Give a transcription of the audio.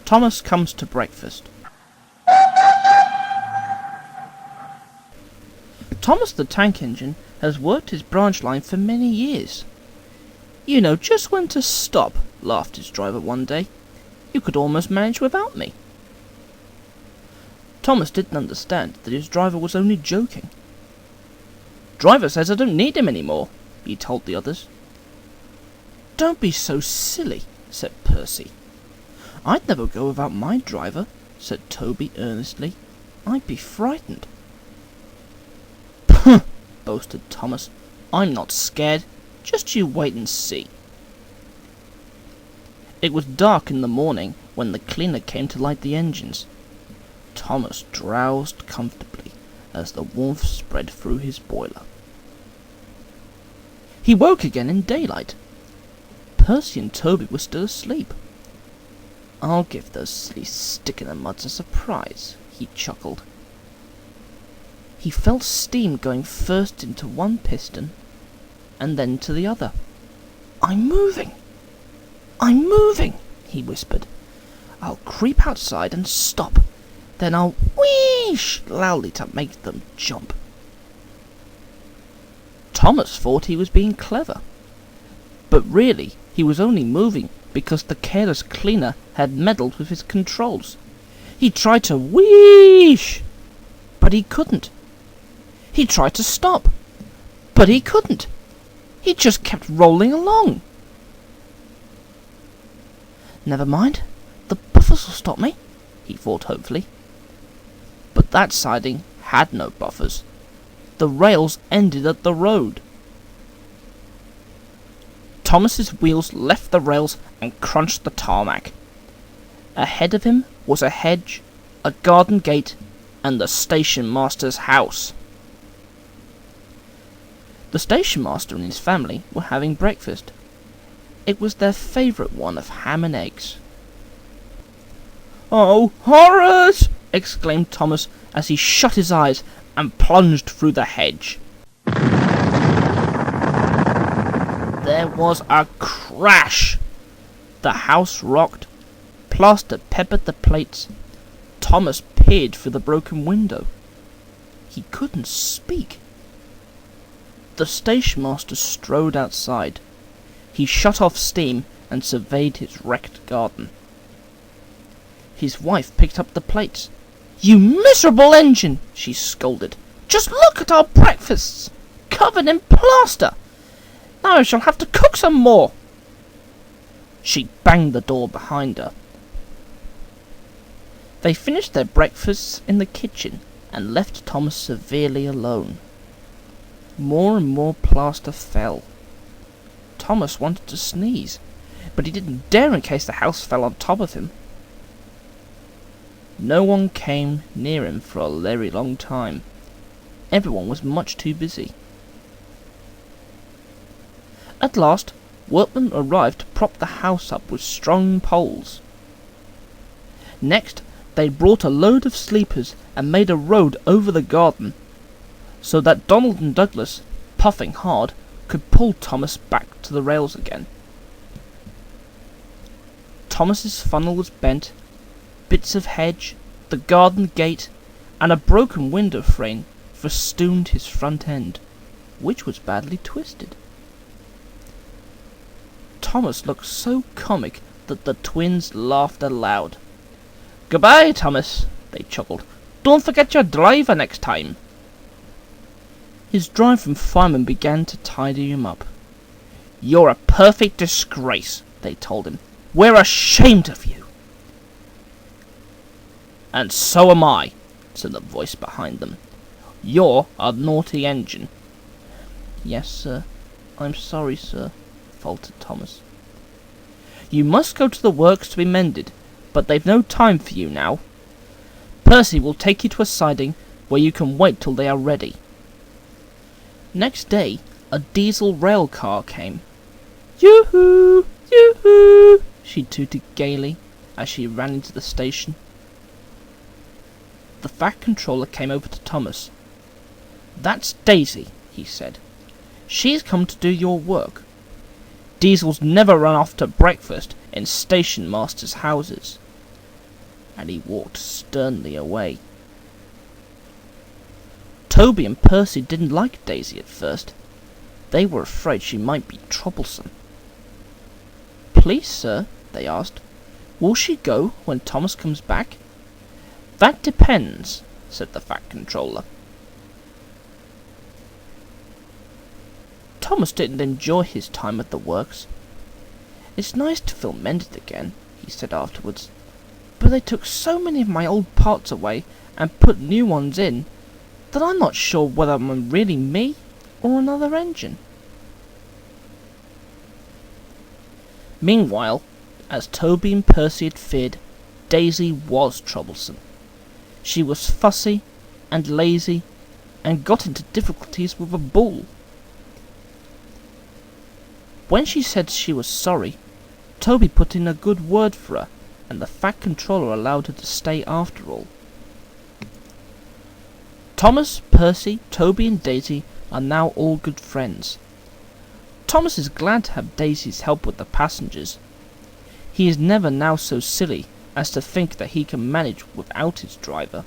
Thomas comes to breakfast. Thomas the Tank Engine has worked his branch line for many years. You know just when to stop, laughed his driver one day. You could almost manage without me. Thomas didn't understand that his driver was only joking. Driver says I don't need him anymore, he told the others. Don't be so silly, said Percy. I'd never go without my driver, said Toby earnestly. I'd be frightened. Puh, boasted Thomas. I'm not scared. Just you wait and see. It was dark in the morning when the cleaner came to light the engines. Thomas drowsed comfortably as the warmth spread through his boiler. He woke again in daylight. Percy and Toby were still asleep. I'll give those silly stick-in-the-muds a surprise, he chuckled. He felt steam going first into one piston and then to the other. I'm moving! I'm moving! He whispered. I'll creep outside and stop. Then I'll wheesh loudly to make them jump. Thomas thought he was being clever, but really he was only moving because the careless cleaner had meddled with his controls. He tried to wheesh, but he couldn't. He tried to stop, but he couldn't. He just kept rolling along. Never mind, the buffers will stop me, he thought hopefully. But that siding had no buffers. The rails ended at the road. Thomas's wheels left the rails and crunched the tarmac. Ahead of him was a hedge, a garden gate, and the station master's house. The station master and his family were having breakfast. It was their favourite one of ham and eggs. "Oh, horrors!" exclaimed Thomas as he shut his eyes and plunged through the hedge. There was a crash. The house rocked. Plaster peppered the plates. Thomas peered through the broken window. He couldn't speak. The station master strode outside. He shut off steam and surveyed his wrecked garden. His wife picked up the plates. "You miserable engine!" she scolded. "Just look at our breakfasts! Covered in plaster! Now I shall have to cook some more!" She banged the door behind her. They finished their breakfasts in the kitchen and left Thomas severely alone. More and more plaster fell. Thomas wanted to sneeze, but he didn't dare in case the house fell on top of him. No one came near him for a very long time. Everyone was much too busy. At last, workmen arrived to prop the house up with strong poles. Next, they brought a load of sleepers and made a road over the garden, so that Donald and Douglas, puffing hard, could pull Thomas back to the rails again. Thomas's funnel was bent. Bits of hedge, the garden gate, and a broken window frame festooned his front end, which was badly twisted. Thomas looked so comic that the twins laughed aloud. "Goodbye, Thomas," they chuckled. "Don't forget your driver next time." His driver and fireman began to tidy him up. "You're a perfect disgrace," they told him. "We're ashamed of you." "And so am I," said a voice behind them. "You're a naughty engine." "Yes, sir. I'm sorry, sir," faltered Thomas. "You must go to the works to be mended, but they've no time for you now. Percy will take you to a siding where you can wait till they are ready." Next day, a diesel rail car came. "Yoo-hoo! Yoo-hoo!" she tooted gaily as she ran into the station. The fat controller came over to Thomas. "That's Daisy," he said. "She's come to do your work. Diesels never run off to breakfast in station masters' houses. and he walked sternly away. Toby and Percy didn't like Daisy at first. They were afraid she might be troublesome. "Please, sir," they asked, "will she go when Thomas comes back?" "That depends," said the Fat Controller. Thomas didn't enjoy his time at the works. "It's nice to feel mended again," he said afterwards, "but they took so many of my old parts away and put new ones in that I'm not sure whether I'm really me or another engine." Meanwhile, as Toby and Percy had feared, Daisy was troublesome. She was fussy and lazy and got into difficulties with a bull. When she said she was sorry, Toby put in a good word for her, and the Fat Controller allowed her to stay after all. Thomas, Percy, Toby and Daisy are now all good friends. Thomas is glad to have Daisy's help with the passengers. He is never now so silly as to think that he can manage without his driver.